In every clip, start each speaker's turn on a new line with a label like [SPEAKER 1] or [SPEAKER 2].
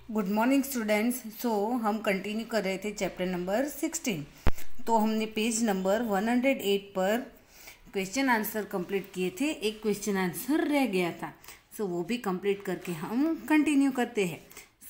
[SPEAKER 1] Good morning students. हम continue कर रहे थे चैप्टर नंबर 16। तो हमने पेज नंबर 108 पर क्वेश्चन आंसर कंप्लीट किए थे। एक क्वेश्चन आंसर रह गया था, वो भी कंप्लीट करके हम कंटिन्यू करते हैं।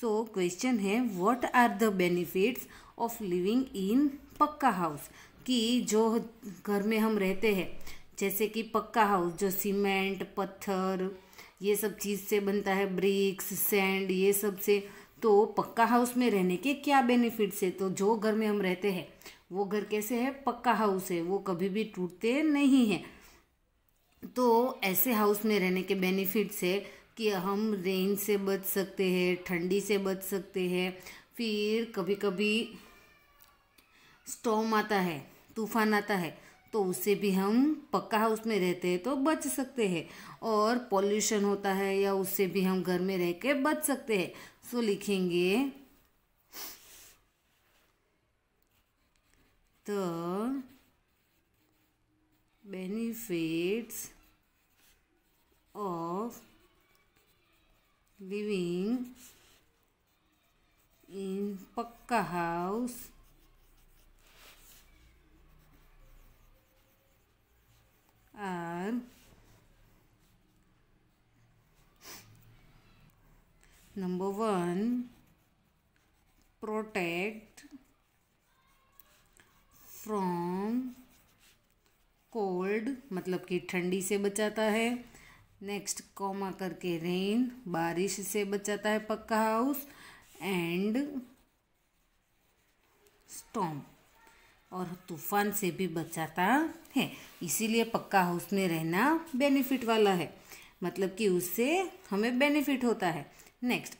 [SPEAKER 1] क्वेश्चन है, what are the benefits of living in pucca house. कि जो घर में हम रहते हैं, जैसे कि पक्का हाउस जो सीमेंट, पत्थर, ये सब चीज़ से बनता है, ब्रिक्स, सैंड, ये सब से। तो पक्का हाउस में रहने के क्या बेनिफिट्स है। तो जो घर में हम रहते हैं वो घर कैसे है, पक्का हाउस है, वो कभी भी टूटते नहीं है। तो ऐसे हाउस में रहने के बेनिफिट्स है कि हम रेन से बच सकते हैं, ठंडी से बच सकते हैं, फिर कभी कभी स्टॉर्म आता है, तूफान आता है, तो उससे भी हम पक्का हाउस में रहते हैं तो बच सकते हैं। और पॉल्यूशन होता है या उससे भी हम घर में रह के बच सकते हैं। लिखेंगे the benefits of living in pucca house are number 1, protect from cold, मतलब कि ठंडी से बचाता है। नेक्स्ट कॉमा करके रेन, बारिश से बचाता है पक्का हाउस। एंड स्टॉर्म, और तूफान से भी बचाता है। इसीलिए पक्का हाउस में रहना बेनिफिट वाला है, मतलब कि उससे हमें बेनिफिट होता है। Next,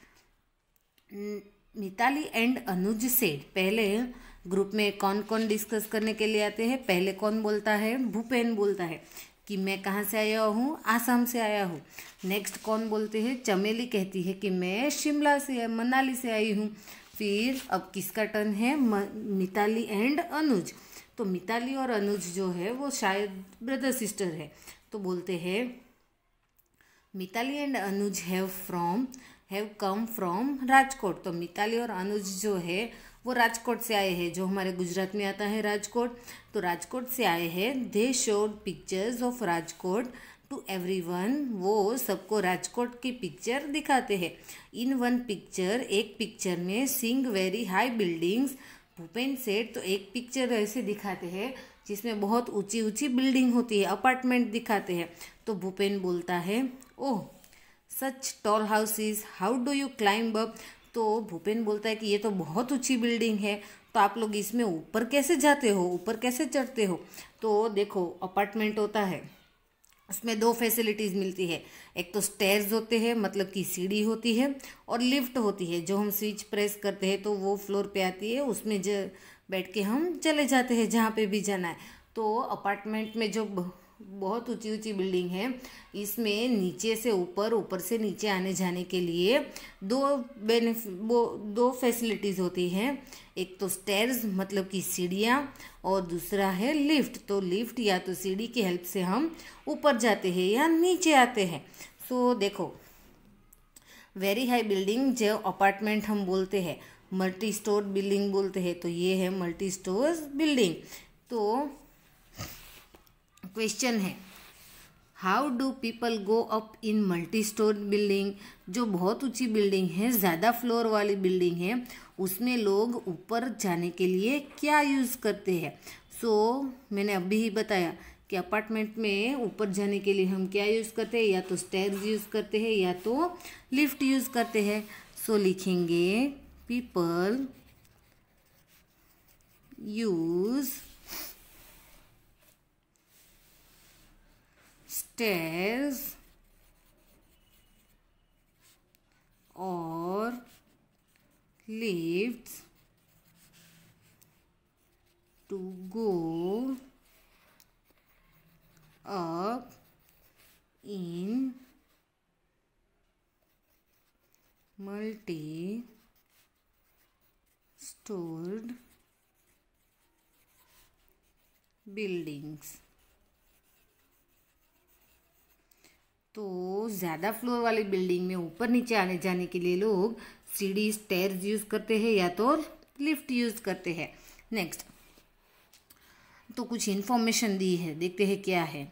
[SPEAKER 1] Mitali and Anuj said. पहले ग्रुप में कौन कौन डिस्कस करने के लिए आते हैं। पहले कौन बोलता है, भूपेन बोलता है कि मैं कहाँ से आया हूँ, आसाम से आया हूँ। नेक्स्ट कौन बोलते हैं, चमेली कहती है कि मैं शिमला से, मनाली से आई हूँ। फिर अब किसका टर्न है, मिताली एंड अनुज। तो मिताली और अनुज जो है वो शायद ब्रदर सिस्टर है। तो बोलते हैं Mitali and Anuj have come from Rajkot. तो मिताली और अनुज जो है वो राजकोट से आए हैं, जो हमारे गुजरात में आता है राजकोट। तो राजकोट से आए हैं। They showed pictures of Rajkot to everyone. वो सबको राजकोट की पिक्चर दिखाते हैं। इन वन पिक्चर, एक पिक्चर में, seeing very high buildings, Bhupen Seth. तो एक पिक्चर ऐसे दिखाते हैं जिसमें बहुत ऊंची ऊंची बिल्डिंग होती है, अपार्टमेंट दिखाते हैं। तो भूपेन बोलता है, oh such tall houses, how do you climb up. तो भूपेन बोलता है कि ये तो बहुत ऊंची बिल्डिंग है, तो आप लोग इसमें ऊपर कैसे जाते हो, ऊपर कैसे चढ़ते हो। तो देखो, अपार्टमेंट होता है, उसमें दो फैसिलिटीज़ मिलती है। एक तो स्टेयर्स होते हैं, मतलब कि सीढ़ी होती है, और लिफ्ट होती है, जो हम स्विच प्रेस करते हैं तो वो फ्लोर पे आती है, उसमें बैठ के हम चले जाते हैं जहाँ पे भी जाना है। तो अपार्टमेंट में जो बहुत ऊंची ऊंची बिल्डिंग है, इसमें नीचे से ऊपर, ऊपर से नीचे आने जाने के लिए दो फैसिलिटीज़ होती हैं। एक तो स्टेयर्स, मतलब कि सीढ़ियाँ, और दूसरा है लिफ्ट। तो लिफ्ट या तो सीढ़ी की हेल्प से हम ऊपर जाते हैं या नीचे आते हैं। देखो, वेरी हाई बिल्डिंग जो अपार्टमेंट हम बोलते हैं, मल्टी स्टोर बिल्डिंग बोलते हैं, तो ये है मल्टी स्टोर बिल्डिंग। तो क्वेश्चन है, how do people go up in multi store building. जो बहुत ऊंची बिल्डिंग है, ज़्यादा फ्लोर वाली बिल्डिंग है, उसमें लोग ऊपर जाने के लिए क्या यूज़ करते हैं। मैंने अभी ही बताया कि अपार्टमेंट में ऊपर जाने के लिए हम क्या यूज़ करते हैं, या तो स्टेयर्स यूज़ करते हैं या तो लिफ्ट यूज़ करते हैं। लिखेंगे people use stairs or lifts to go up in multi-stored buildings। तो ज़्यादा फ्लोर वाली बिल्डिंग में ऊपर नीचे आने जाने के लिए लोग सीढ़ी स्टेयर्स यूज़ करते हैं या तो लिफ्ट यूज़ करते हैं। नेक्स्ट तो कुछ इन्फॉर्मेशन दी है, देखते हैं क्या है।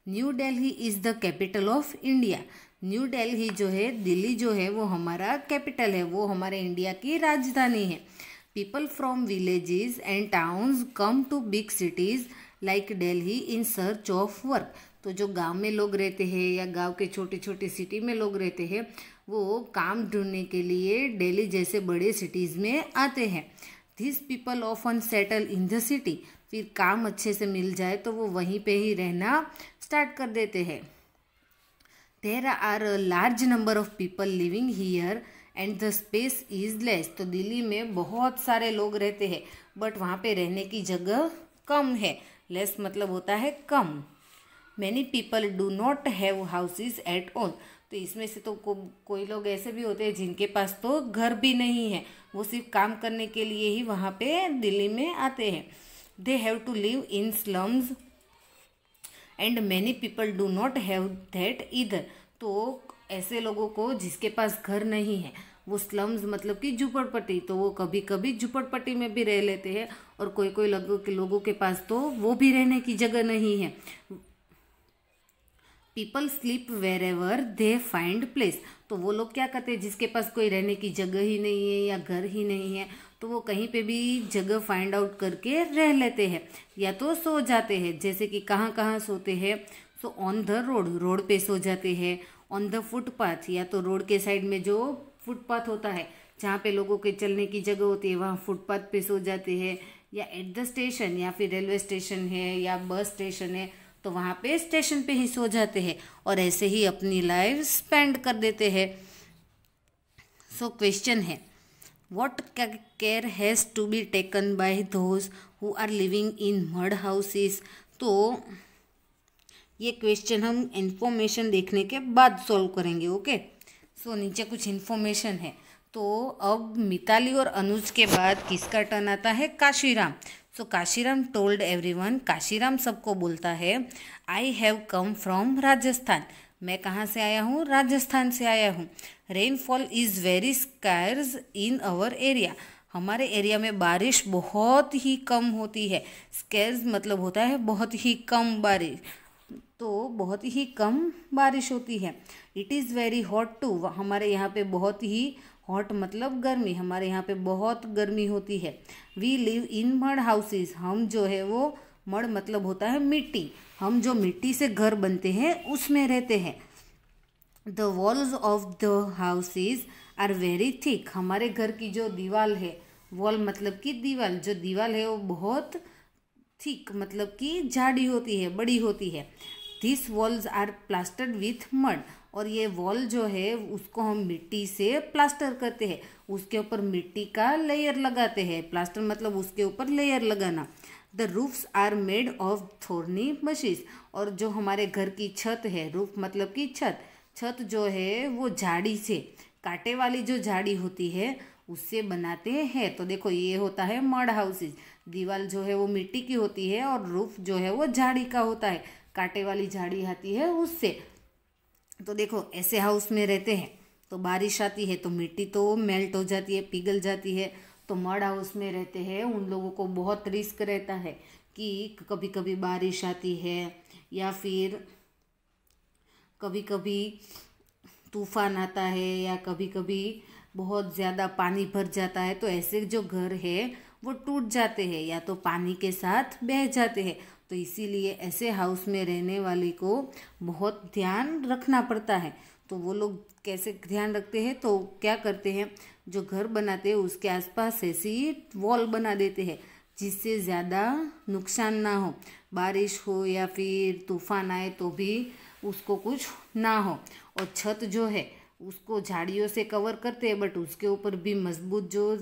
[SPEAKER 1] New Delhi is the capital of India. New Delhi जो है, दिल्ली जो है वो हमारा कैपिटल है, वो हमारे इंडिया की राजधानी है। People from villages and towns come to big cities like Delhi in search of work. तो जो गांव में लोग रहते हैं या गांव के छोटे छोटे सिटी में लोग रहते हैं, वो काम ढूंढने के लिए दिल्ली जैसे बड़े सिटीज़ में आते हैं। This people often settle in the city. फिर काम अच्छे से मिल जाए तो वो वहीं पे ही रहना स्टार्ट कर देते हैं। There are a large number of people living here and the space is less. तो दिल्ली में बहुत सारे लोग रहते हैं बट वहाँ पे रहने की जगह कम है। लेस मतलब होता है कम। Many people do not have houses at all. तो इसमें से तो कोई लोग ऐसे भी होते हैं जिनके पास तो घर भी नहीं है, वो सिर्फ काम करने के लिए ही वहाँ पे दिल्ली में आते हैं। They have to live in slums and many people do not have that either. तो ऐसे लोगों को जिसके पास घर नहीं है, वो स्लम्स मतलब कि झुपड़पट्टी, तो वो कभी कभी झुपड़पट्टी में भी रह लेते हैं और कोई कोई लोगों के पास तो वो भी रहने की जगह नहीं है। People sleep wherever they find place. तो वो लोग क्या करते हैं, जिसके पास कोई रहने की जगह ही नहीं है या घर ही नहीं है, तो वो कहीं पे भी जगह फाइंड आउट करके रह लेते हैं या तो सो जाते हैं। जैसे कि कहाँ कहाँ सोते हैं, so on the road, road पे सो जाते हैं। ऑन द फुटपाथ, या तो रोड के साइड में जो फुटपाथ होता है जहाँ पे लोगों के चलने की जगह होती है, वहाँ फुटपाथ पे सो जाते हैं। या एट द स्टेशन, या फिर रेलवे स्टेशन है या बस स्टेशन है तो वहाँ पे स्टेशन पे ही सो जाते हैं और ऐसे ही अपनी लाइफ स्पेंड कर देते हैं। सो क्वेश्चन है, what care has to be taken by those who are living in mud houses. तो ये क्वेश्चन हम इंफॉर्मेशन देखने के बाद सॉल्व करेंगे। ओके, सो नीचे कुछ इन्फॉर्मेशन है। तो अब मिताली और अनुज के बाद किसका टर्न आता है, Kashiram. So Kashiram told everyone, Kashiram सबको बोलता है, I have come from Rajasthan. मैं कहाँ से आया हूँ, राजस्थान से आया हूँ। Rainfall is very scarce in our area. हमारे एरिया में बारिश बहुत ही कम होती है। स्केर्स मतलब होता है बहुत ही कम बारिश, तो बहुत ही कम बारिश होती है। It is very hot too. हमारे यहाँ पे बहुत ही हॉट मतलब गर्मी, हमारे यहाँ पे बहुत गर्मी होती है। We live in mud houses. हम जो है वो, मड मतलब होता है मिट्टी, हम जो मिट्टी से घर बनते हैं उसमें रहते हैं। The walls of the houses are very thick. हमारे घर की जो दीवार है, वॉल मतलब कि दीवार, जो दीवार है वो बहुत थिक मतलब कि जाड़ी होती है, बड़ी होती है। This walls are plastered with mud. और ये वॉल जो है उसको हम मिट्टी से प्लास्टर करते हैं, उसके ऊपर मिट्टी का लेयर लगाते हैं। प्लास्टर मतलब उसके ऊपर लेयर लगाना। The roofs are made of thorny bushes. और जो हमारे घर की छत है, रूफ मतलब कि छत, छत जो है वो झाड़ी से, कांटे वाली जो झाड़ी होती है उससे बनाते हैं। तो देखो ये होता है मड हाउसेज। दीवार जो है वो मिट्टी की होती है और रूफ जो है वो झाड़ी का होता है, कांटे वाली झाड़ी आती है उससे। तो देखो ऐसे हाउस में रहते हैं तो बारिश आती है तो मिट्टी तो मेल्ट हो जाती है, पिघल जाती है। तो मड हाउस में रहते हैं उन लोगों को बहुत रिस्क रहता है कि कभी कभी बारिश आती है या फिर कभी कभी तूफान आता है या कभी कभी बहुत ज़्यादा पानी भर जाता है। तो ऐसे जो घर है वो टूट जाते हैं या तो पानी के साथ बह जाते हैं। तो इसीलिए ऐसे हाउस में रहने वाले को बहुत ध्यान रखना पड़ता है। तो वो लोग कैसे ध्यान रखते हैं, तो क्या करते हैं, जो घर बनाते हैं उसके आसपास ऐसी वॉल बना देते हैं जिससे ज़्यादा नुकसान ना हो, बारिश हो या फिर तूफान आए तो भी उसको कुछ ना हो। और छत जो है उसको झाड़ियों से कवर करते हैं बट उसके ऊपर भी मजबूत जो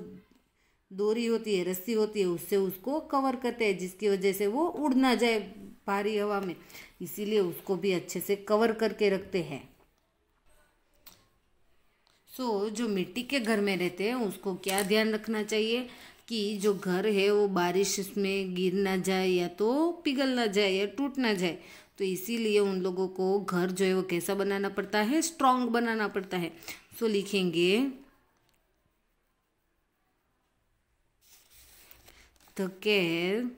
[SPEAKER 1] डोरी होती है, रस्सी होती है, उससे उसको कवर करते हैं जिसकी वजह से वो उड़ ना जाए भारी हवा में। इसीलिए उसको भी अच्छे से कवर करके रखते हैं। जो मिट्टी के घर में रहते हैं उसको क्या ध्यान रखना चाहिए कि जो घर है वो बारिश में गिर ना जाए या तो पिघल ना जाए या टूट ना जाए। तो इसीलिए उन लोगों को घर जो है वो कैसा बनाना पड़ता है, स्ट्रॉन्ग बनाना पड़ता है। लिखेंगे the care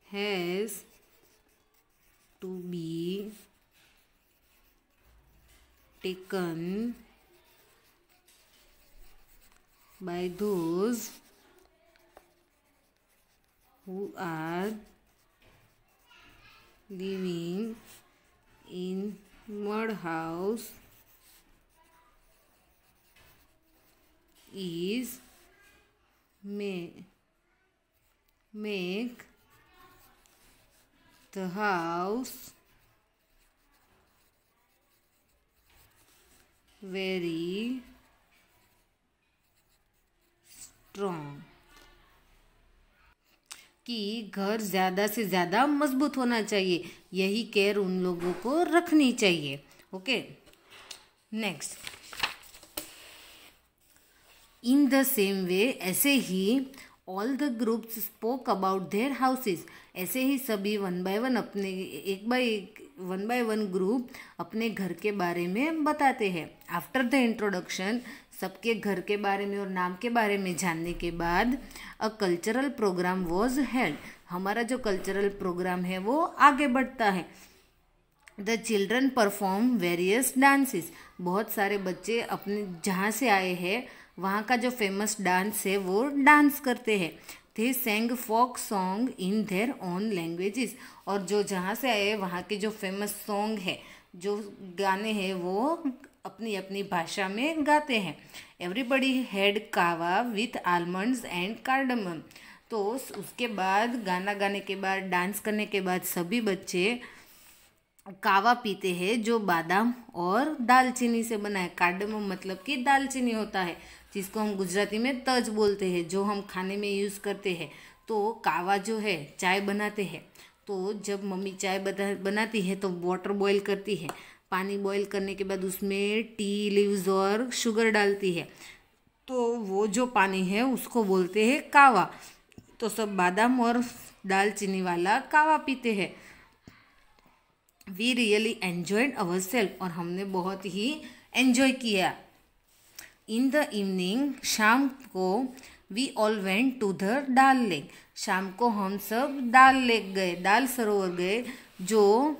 [SPEAKER 1] has to be taken by those who are living in mud house is make the house very strong, कि घर ज़्यादा से ज़्यादा मजबूत होना चाहिए, यही केयर उन लोगों को रखनी चाहिए। Okay, next, in the same way, ऐसे ही all the groups spoke about their houses, ऐसे ही सभी वन बाय वन ग्रुप अपने घर के बारे में बताते हैं। आफ्टर द इंट्रोडक्शन, सबके घर के बारे में और नाम के बारे में जानने के बाद, a cultural programme was held, हमारा जो कल्चरल प्रोग्राम है वो आगे बढ़ता है। The children perform various dances, बहुत सारे बच्चे अपने जहाँ से आए हैं वहाँ का जो फेमस डांस है वो डांस करते हैं। They sang folk song in their own languages, और जो जहाँ से आए वहाँ के जो फेमस सॉन्ग है, जो गाने हैं वो अपनी अपनी भाषा में गाते हैं। एवरीबडी हैड कावा विथ आलमंड्स एंड कार्डमम, तो उसके बाद गाना गाने के बाद, डांस करने के बाद सभी बच्चे कावा पीते हैं जो बादाम और दालचीनी से बना है। कार्डमम मतलब कि दालचीनी होता है, जिसको हम गुजराती में तज बोलते हैं, जो हम खाने में यूज़ करते हैं। तो कावा जो है, चाय बनाते हैं, तो जब मम्मी चाय बनाती है तो वाटर बॉईल करती है, पानी बॉईल करने के बाद उसमें टी लीव्स और शुगर डालती है, तो वो जो पानी है उसको बोलते हैं कावा। तो सब बादाम और दालचीनी वाला कावा पीते हैं। We really enjoyed our self, और हमने बहुत ही एन्जॉय किया। इन द इवनिंग, शाम को, we all went to the Dal lake, शाम को हम सब डाल लेक गए, दाल सरोवर गए, जो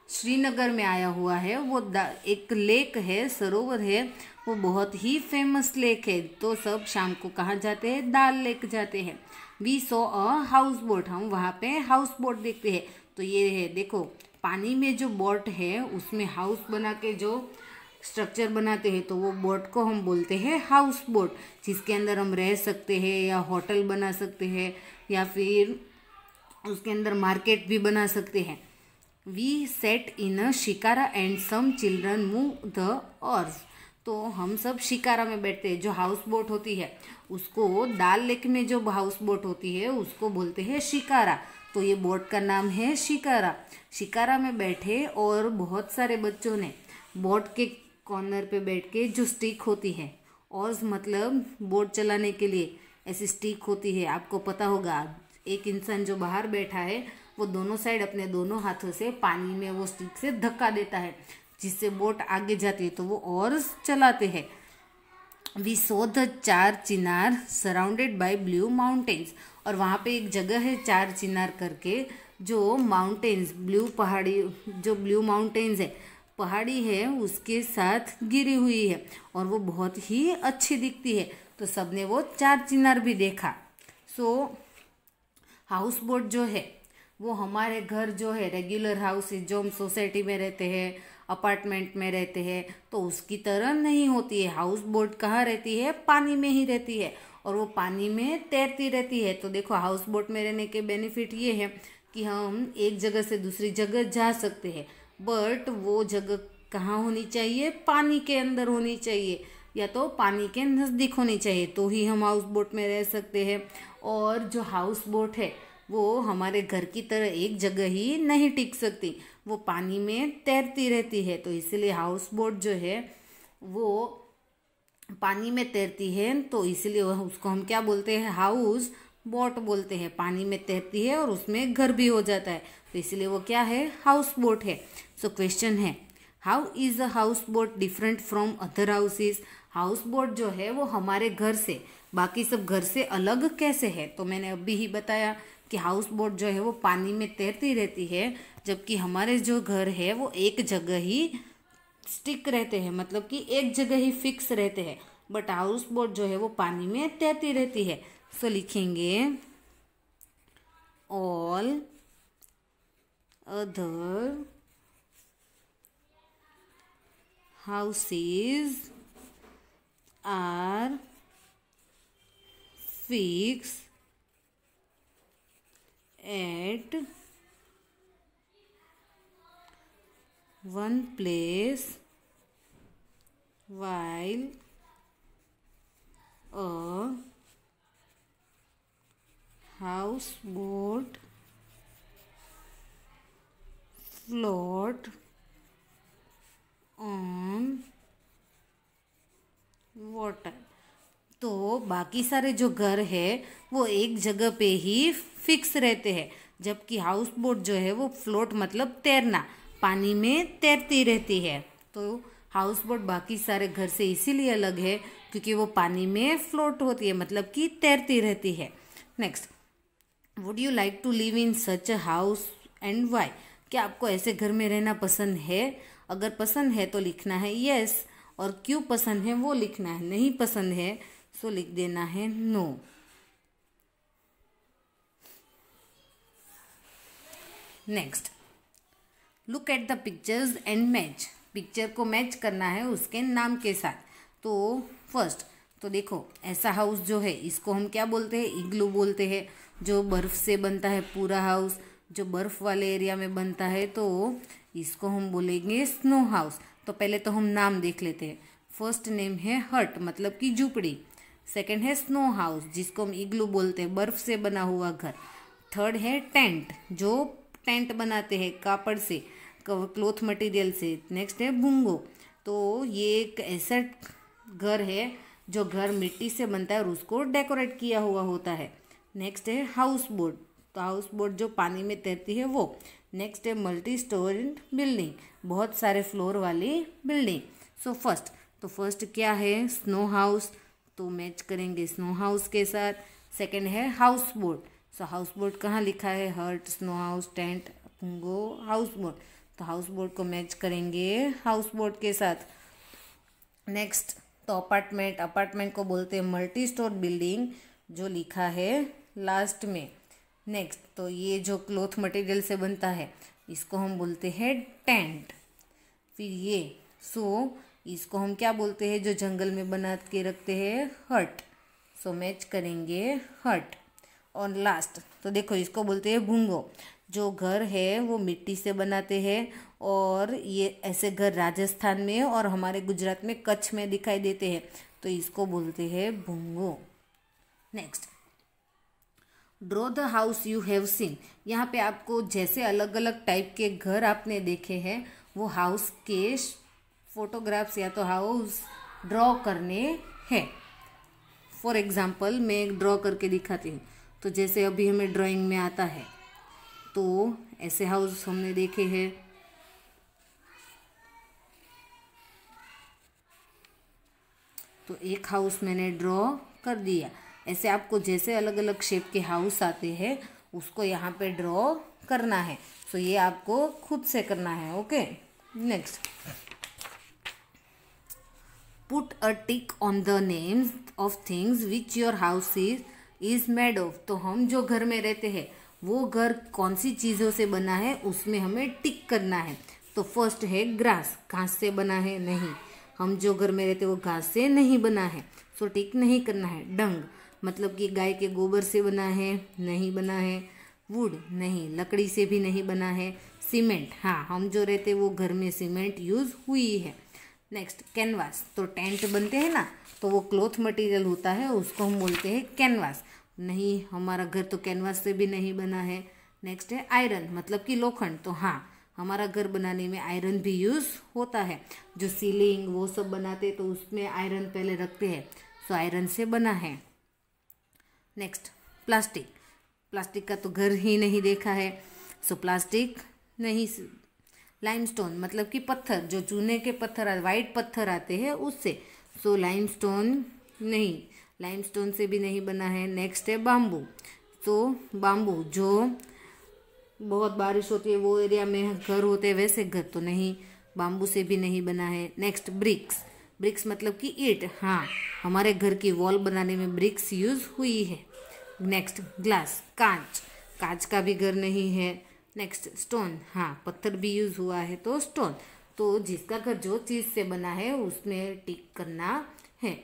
[SPEAKER 1] श्रीनगर में आया हुआ है। वो एक लेक है, सरोवर है, वो बहुत ही फेमस लेक है। तो सब शाम को कहाँ जाते हैं? दाल लेक जाते हैं। We saw a houseboat, हम वहाँ पे हाउस बोट देखते हैं। तो ये है, देखो, पानी में जो बोट है उसमें हाउस बना के जो स्ट्रक्चर बनाते हैं, तो वो बोट को हम बोलते हैं हाउस बोट, जिसके अंदर हम रह सकते हैं या होटल बना सकते हैं या फिर उसके अंदर मार्केट भी बना सकते हैं। We sat in a shikara and some children move the oars, तो हम सब शिकारा में बैठते हैं। जो हाउस बोट होती है उसको, दाल लेक में जो हाउस बोट होती है उसको बोलते हैं शिकारा, तो ये बोट का नाम है शिकारा। शिकारा में बैठे और बहुत सारे बच्चों ने बोट के कॉर्नर पे बैठ के, जो स्टिक होती है, ऑर्स मतलब बोट चलाने के लिए ऐसी स्टिक होती है, आपको पता होगा। एक इंसान जो बाहर बैठा है वो दोनों साइड अपने दोनों हाथों से पानी में वो स्टिक से धक्का देता है, जिससे बोट आगे जाती है, तो वो ऑर्स चलाते हैं। वी सो द चार चिनार सराउंडेड बाय ब्लू माउंटेन्स, और वहाँ पे एक जगह है चार चिनार करके, जो माउंटेन्स, ब्लू पहाड़ी, जो ब्लू माउंटेन्स है, पहाड़ी है, उसके साथ गिरी हुई है और वो बहुत ही अच्छी दिखती है। तो सबने वो चार चिनार भी देखा। सो हाउस बोट जो है वो हमारे घर जो है, रेगुलर हाउस जो हम सोसाइटी में रहते हैं, अपार्टमेंट में रहते हैं, तो उसकी तरह नहीं होती है। हाउस बोट कहाँ रहती है? पानी में ही रहती है, और वो पानी में तैरती रहती है। तो देखो, हाउस बोट में रहने के बेनिफिट ये है कि हम एक जगह से दूसरी जगह जा सकते हैं, बट वो जगह कहाँ होनी चाहिए? पानी के अंदर होनी चाहिए, या तो पानी के नज़दीक होनी चाहिए, तो ही हम हाउस बोट में रह सकते हैं। और जो हाउस बोट है वो हमारे घर की तरह एक जगह ही नहीं टिक सकती, वो पानी में तैरती रहती है। तो इसलिए हाउस बोट जो है वो पानी में तैरती है, तो इसलिए उसको हम क्या बोलते हैं? हाउस बोट बोलते हैं। पानी में तैरती है और उसमें घर भी हो जाता है, तो इसलिए वो क्या है? हाउस बोट है। सो क्वेश्चन है, how is a house boat different from other houses. House boat जो है वो हमारे घर से, बाकी सब घर से अलग कैसे है। तो मैंने अभी ही बताया कि हाउस बोट जो है वो पानी में तैरती रहती है, जबकि हमारे जो घर है वो एक जगह ही स्टिक रहते हैं, मतलब कि एक जगह ही फिक्स रहते हैं। बट हाउस बोट जो है वो पानी में तैरती रहती है। सो लिखेंगे all other houses are fixed at one place while a houseboat float on water. तो बाकी सारे जो घर है वो एक जगह पे ही फिक्स रहते हैं, जबकि हाउस बोट जो है वो फ्लोट मतलब तैरना, पानी में तैरती रहती है। तो हाउस बोट बाकी सारे घर से इसीलिए अलग है क्योंकि वो पानी में फ्लोट होती है, मतलब कि तैरती रहती है। Next, would you like to live in such a house and why. क्या आपको ऐसे घर में रहना पसंद है। अगर पसंद है तो लिखना है यस, और क्यों पसंद है वो लिखना है। नहीं पसंद है सो लिख देना है no. Next, look at the pictures and match. Picture को मैच करना है उसके नाम के साथ। तो फर्स्ट तो देखो, ऐसा हाउस जो है इसको हम क्या बोलते हैं, इग्लू बोलते हैं। जो बर्फ से बनता है पूरा हाउस, जो बर्फ वाले एरिया में बनता है, तो इसको हम बोलेंगे स्नो हाउस। तो पहले तो हम नाम देख लेते हैं। फर्स्ट नेम है हट, मतलब कि झुपड़ी। सेकंड है स्नो हाउस, जिसको हम इग्लू बोलते हैं, बर्फ से बना हुआ घर। थर्ड है टेंट, जो टेंट बनाते हैं कापड़ से, क्लोथ मटेरियल से। नेक्स्ट है बुंगो, तो ये एक ऐसा घर है जो घर मिट्टी से बनता है और उसको डेकोरेट किया हुआ होता है। नेक्स्ट है हाउस बोट, तो हाउस बोट जो पानी में तैरती है वो। नेक्स्ट है मल्टी स्टोरीड बिल्डिंग, बहुत सारे फ्लोर वाली बिल्डिंग। सो फर्स्ट क्या है, स्नो हाउस, तो मैच करेंगे स्नो हाउस के साथ। सेकंड है house boat, so house boat कहाँ लिखा है, hut, snow house, tent, bhunga, house boat, तो हाउस बोट को मैच करेंगे हाउस बोट के साथ। नेक्स्ट तो अपार्टमेंट को बोलते हैं मल्टी स्टोर बिल्डिंग, जो लिखा है लास्ट में। नेक्स्ट तो ये जो क्लोथ मटेरियल से बनता है इसको हम बोलते हैं टेंट। फिर ये इसको हम क्या बोलते हैं, जो जंगल में बना के रखते हैं, हट। सो मैच करेंगे हट। और लास्ट तो देखो, इसको बोलते हैं भुंगो, जो घर है वो मिट्टी से बनाते हैं। और ये ऐसे घर राजस्थान में और हमारे गुजरात में कच्छ में दिखाई देते हैं, तो इसको बोलते हैं भुंगो। Next, draw the house you have seen. यहाँ पे आपको जैसे अलग अलग टाइप के घर आपने देखे हैं वो हाउस के फोटोग्राफ्स या तो हाउस ड्रॉ करने हैं। फॉर एग्जाम्पल मैं एक ड्रॉ करके दिखाती हूँ। तो जैसे अभी हमें ड्राइंग में आता है, तो ऐसे हाउस हमने देखे हैं। तो एक हाउस मैंने ड्रॉ कर दिया। ऐसे आपको जैसे अलग अलग शेप के हाउस आते हैं उसको यहाँ पे ड्रॉ करना है। सो ये आपको खुद से करना है। Okay, next, put a tick on the names of things which your house is made of. तो हम जो घर में रहते हैं वो घर कौन सी चीज़ों से बना है उसमें हमें टिक करना है। तो फर्स्ट है ग्रास, घास से बना है, नहीं, हम जो घर में रहते वो घास से नहीं बना है, सो टिक नहीं करना है। डंग मतलब कि गाय के गोबर से बना है, नहीं बना है। वुड नहीं, लकड़ी से भी नहीं बना है। सीमेंट, हाँ, हम जो रहते वो घर में सीमेंट यूज हुई है। नेक्स्ट कैनवास, तो टेंट बनते हैं ना, तो वो क्लॉथ मटेरियल होता है, उसको हम बोलते हैं कैनवास। नहीं, हमारा घर तो कैनवास से भी नहीं बना है। नेक्स्ट है आयरन, मतलब कि लोखंड, तो हाँ, हमारा घर बनाने में आयरन भी यूज़ होता है। जो सीलिंग वो सब बनाते तो उसमें आयरन पहले रखते हैं, सो आयरन से बना है। नेक्स्ट प्लास्टिक का तो घर ही नहीं देखा है, सो प्लास्टिक नहीं लाइमस्टोन मतलब कि पत्थर, जो चूने के पत्थर वाइट पत्थर आते हैं उससे। सो लाइमस्टोन नहीं, लाइमस्टोन से भी नहीं बना है। नेक्स्ट है बाम्बू। तो बाम्बू जो बहुत बारिश होती है वो एरिया में घर होते हैं वैसे घर तो नहीं, बाम्बू से भी नहीं बना है। Next BRICS. ब्रिक्स मतलब कि ईंट, हाँ हमारे घर की वॉल बनाने में ब्रिक्स यूज हुई है। नेक्स्ट ग्लास, कांच, कांच का भी घर नहीं है। नेक्स्ट स्टोन, हाँ पत्थर भी यूज हुआ है तो स्टोन। तो जिसका घर जो चीज़ से बना है उसमें टिक करना है।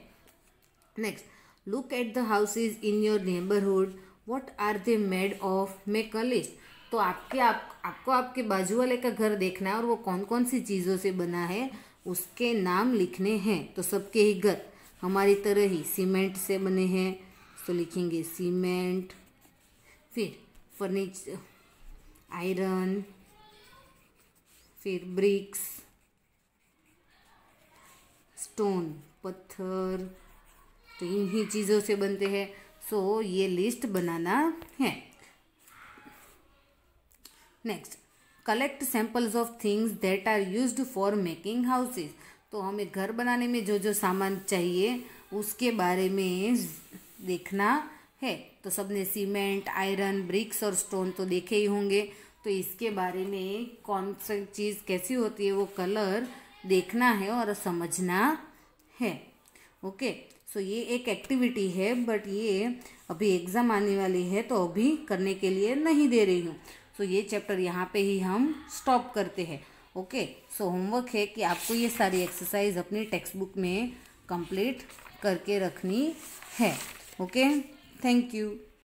[SPEAKER 1] Next, look at the houses in your neighbourhood, what are they made of, make a list. तो आपको आपके बाजू वाले का घर देखना है और वो कौन कौन सी चीज़ों से बना है उसके नाम लिखने हैं। तो सबके ही घर हमारी तरह ही सीमेंट से बने हैं, तो लिखेंगे सीमेंट। फिर फर्नीचर, आयरन, फिर ब्रिक्स, स्टोन पत्थर, तो इन्हीं चीज़ों से बनते हैं। सो ये लिस्ट बनाना है। Next, collect samples of things that are used for making houses. तो हमें घर बनाने में जो जो सामान चाहिए उसके बारे में देखना है। तो सबने सीमेंट, आयरन, ब्रिक्स और स्टोन तो देखे ही होंगे। तो इसके बारे में कौन सी चीज़ कैसी होती है वो कलर देखना है और समझना है। ओके, सो ये एक एक्टिविटी है, बट ये अभी एग्ज़ाम आने वाली है तो अभी करने के लिए नहीं दे रही हूँ। सो ये चैप्टर यहाँ पे ही हम स्टॉप करते हैं। ओके, सो होमवर्क है कि आपको ये सारी एक्सरसाइज अपनी टेक्स्ट बुक में कंप्लीट करके रखनी है। Okay, thank you.